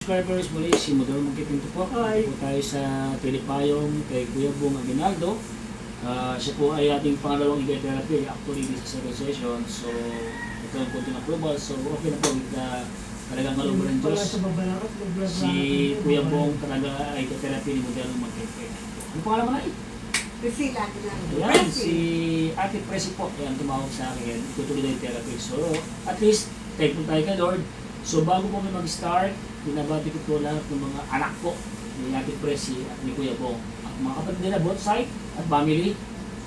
subscribers, muli si Modelo Magkipinto po. Hi. Po tayo sa Pilipayong kay Kuya Bong Aguinaldo. Siya po ay ating pangalawang EGA therapy, actually this is second session. So, ito ang konting approval. So, okay na po. Talagang malubos ng Diyos. Si Kuya Bong talaga ay therapy ni Modelo Magkipinto. Ano pangalan mo na eh? Priscilla Aguinaldo. Ayan, si Ate Presi po, ayan, tumawag sa akin, tutuloy na yung therapy. So, at least, thankful tayo kay Lord. So, bago po kami mag-start, binabati ko po lahat ng mga anak po ni Ate Presi at ni Kuya Bong. At mga kapatid nila, both side at family.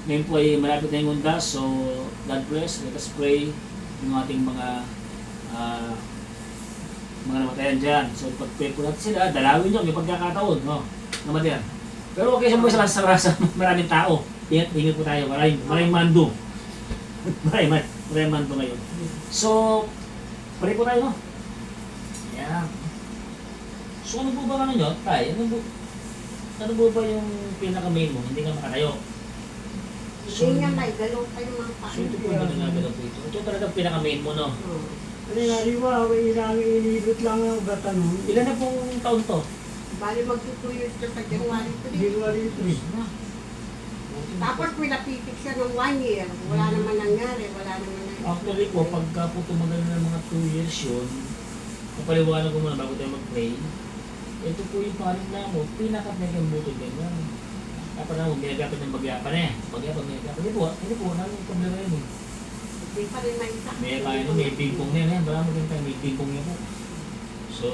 Ngayon po ay malapit na yung undas, so God bless, let us pray yung ating mga namatayan dyan. So, pag-pray po natin sila, dalawin nyo, may pagkakataon, no? Namatayan. Pero okay sa mga sa maraming tao. Ingat po tayo. Maraming mando. maraming mando ngayon. So, pray po tayo, no? Yeah. So, ano po ba ano nyo? Tay, ano po ba yung pinaka-main mo? Hindi ka makatayo. Hindi nga may galaw pa yung mga So, ito po ba nagagalaw po ito? Ito talaga pinaka-main mo, no? Ano nga, di ba, inilibot lang ang gata nun. Ilan na pong taon to? Bali mag-2 years na sa January 3. January 3. Tapos pinapitik siya ng 1 year. Wala naman nangyari. Wala naman nangyari. Actually po, pagka po tumagal na ng mga 2 years yun, kapaliwanag ko muna bago tayo mag-pray, ito po yung pangalan na mo, pinaka-megang butod ganyan. Dapat na mo, ginagapan ng bagyapan eh. Bagyapan. Hindi po, namin problema yun eh. Hindi pa rin may isa. May pingpong na yun eh. Baka maging tayo, may pingpong niya po. So,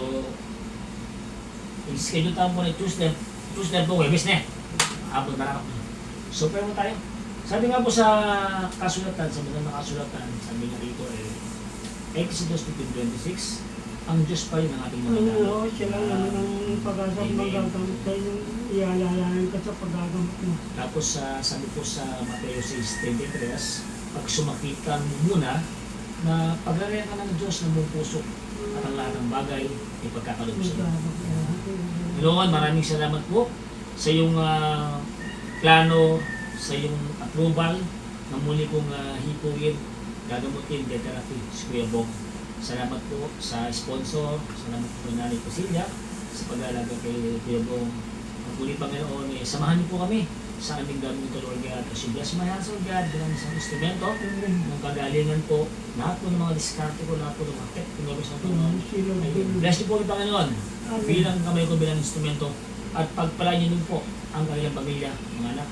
i-schedule tayo po na Tuesday po, Webes na eh. Hapon na lang. So, pray mo tayo. Sabi nga po sa kasulatan, sa mga kasulatan, sabi nga rito eh, Exodus 15:26, ang Diyos pa rin ang ating mga Oo, siya lang naman ang pag-asa magagamit kayo yung iaalalayan ka sa paggagamit mo. Tapos sabi po sa Mateo 6:23, pag sumakitan mo muna na paglalayan ka ng Diyos ng buong puso at ang lahat ng bagay ay pagkakaloob sa iyo. Lord, maraming salamat po sa iyong plano, sa iyong approval na muli kong hipuin, gagamutin, therapy, si Kuya Bong. Salamat po sa sponsor, salamat po kay Nanay Priscilla sa pag-aalaga kay Kuya Bong. At muli Panginoon, samahan niyo po kami sa aming gagawin ito, Lord God. As you bless my hands, Lord God, bilang isang instrumento ng kagalingan po, lahat po ng mga diskarte ko, lahat po ng mga tinobos na po. Bless niyo po kami, Panginoon, bilang kamay ko bilang instrumento, at pagpalain niyo din po ang kanilang pamilya, mga anak,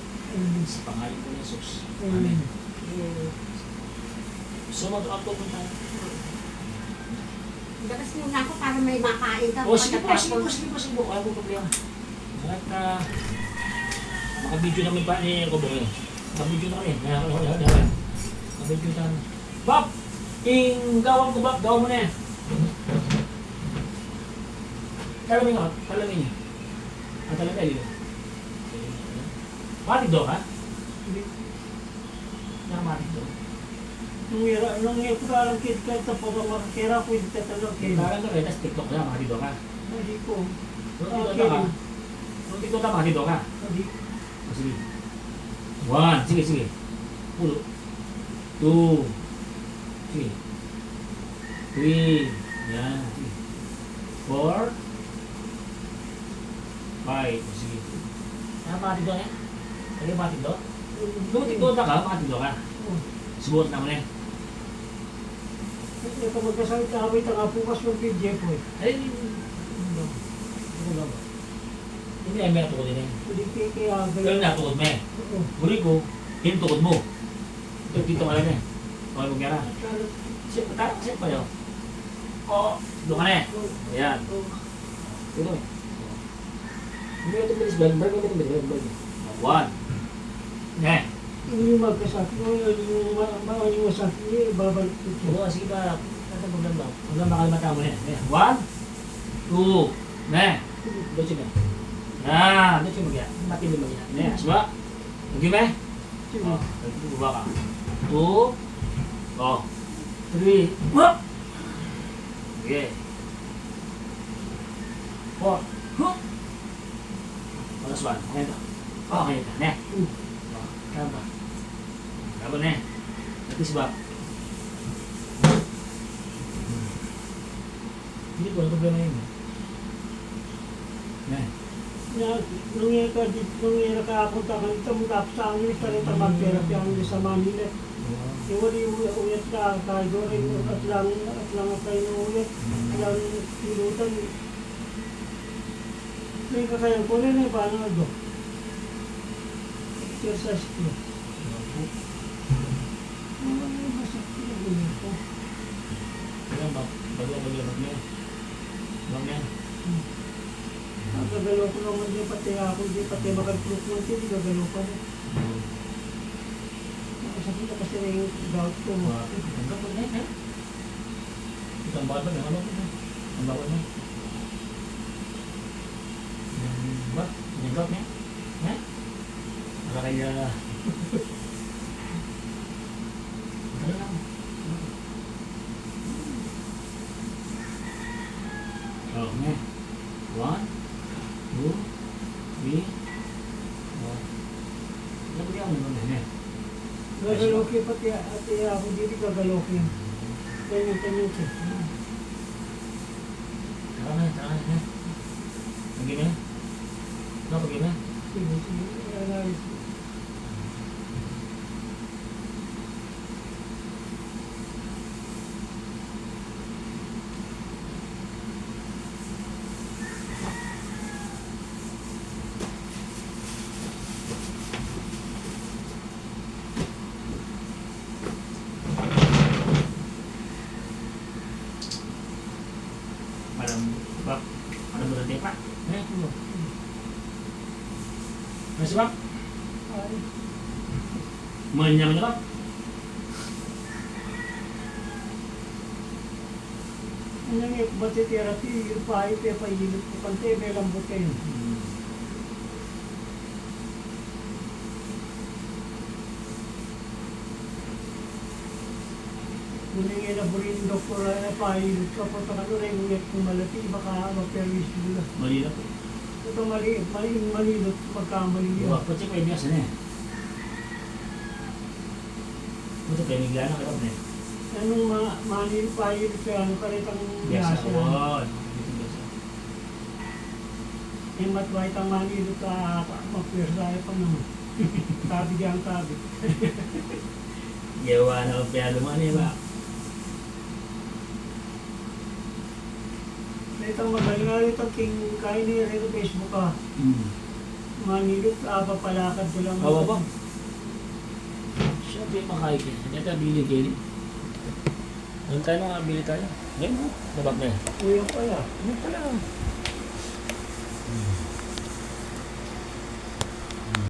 sa pangalan po ni Jesus. Amen. So, mag-up po tayo. Labas muna ako para may makain ka. Sige po. Ayaw po problema. At makabidyo namin pa ni Kubo. Makabidyo na kami. Makabidyo na kami. Bob! Gawang ko, Bob. Gawang mo na yan. Talamin nga. Talamin niya. Talamin niya. Matig do ka? Hindi. Nakamatig do. Nung parang kid ka sa pagkamakakira ko, hindi ka talaga kid. Parang doon, tapos TikTok na, matig do ka. Hindi ko. Nung TikTok ka, matig do ka. Hindi. Sige. 1, sige. 2. Sige. 3. Yan. Sige. 4. 5. Sige. Matig do na yan? Kaya matig do? Nung TikTok ka, matig do ka. Subukan naman eh. Hindi ka magkasakit na kami tanga bukas ng PJ po eh. Ay, hindi ay may natukod din eh. Hindi kaya Pero natukod mo eh. Muli ko, hinutukod mo. Dito ka lang eh. Huwag mo kaya na. Sip pa yun. Oo, doon ka na eh. Ayan. Ito eh. Hindi ka ito bilis ba? Break mo ito bilis. 1. Ne. Yung magkasakit mo, yung masakit niya, babalik ko siya. Oo, sige ba? Kata mo lang ba? Hanggang makalimata mo na eh. 1, 2, ne. Doon siya. Yan, doon siya mag-yan. Matindi mag-yan. Ne, siya. Okay ba? Oo, bubaba ka. 2, 3, whoop! Okay. 4, whoop! Plus 1. Okay ito. Okay ito. Ne. Kaya ba? Kaya na eh. Natis ba? Hindi ko, ano problema yun eh. Yan. Nung ira ka punta ka dito, tapos sa Angeles, tayo mag-therapy ang sa Manila. Yung wali uyat ka, kahit rin at lang kayo ng uyat, lang pilutan. May kakayang ko rin eh, paano nga do? Exercise ko. Masak ko yung uyat ko. Kaya bagla niya. Bag niya. Gagalaw ko naman din pati ako, di pati makalproof ng hindi gagalaw pa rin. Nakasakit na kasi na yung gout ko. Ang kapag niya, ha? Ito ang bawal ba? Ano ba? Ang bawal niya. Ba? Yung gout niya? Ha? Para kaya... Ano lang? Oh, niya. 1, 2, 3, 4. Nabigyan mo naman niya. Gagalaw ko pati ate ako dito gagalaw ko. Ganyan siya. Tara na. Pagi na. Ano, pagi na? Sige. Analysis. Bab, ano ba natin pa? Masih bab? Ay, Manyam na bab? ano yung bati therapy, yung pahit eh, pahilip ko kante, may lambot kayo. Kung yung inaburin yung doktor na pahilip ka, punta ka doon ay nguyat kung malati, baka ma-permis mo na. Mali na po. Ito malilot, magkamali yun. Wah, pati pa ibias na eh. Ito kayo may gana ka ba? Anong manil pahilip ka, ano ka rin ang Biasa. biasa. Wah. Yung matwait ang manilot ka, mapwersa pa naman. Tabi dyan, tabi. Gawa na ang piyalo mo ano ba? Ito magaling nga ito, kain niya rin sa Facebook ka. Manilot, papalakad ko lang. Bawa ba? Siya ba yung makain ka? Hindi tayo bili kayo. Doon tayo na bili tayo. Ngayon mo. Nabak na yan. Kuya pala. Ano pala?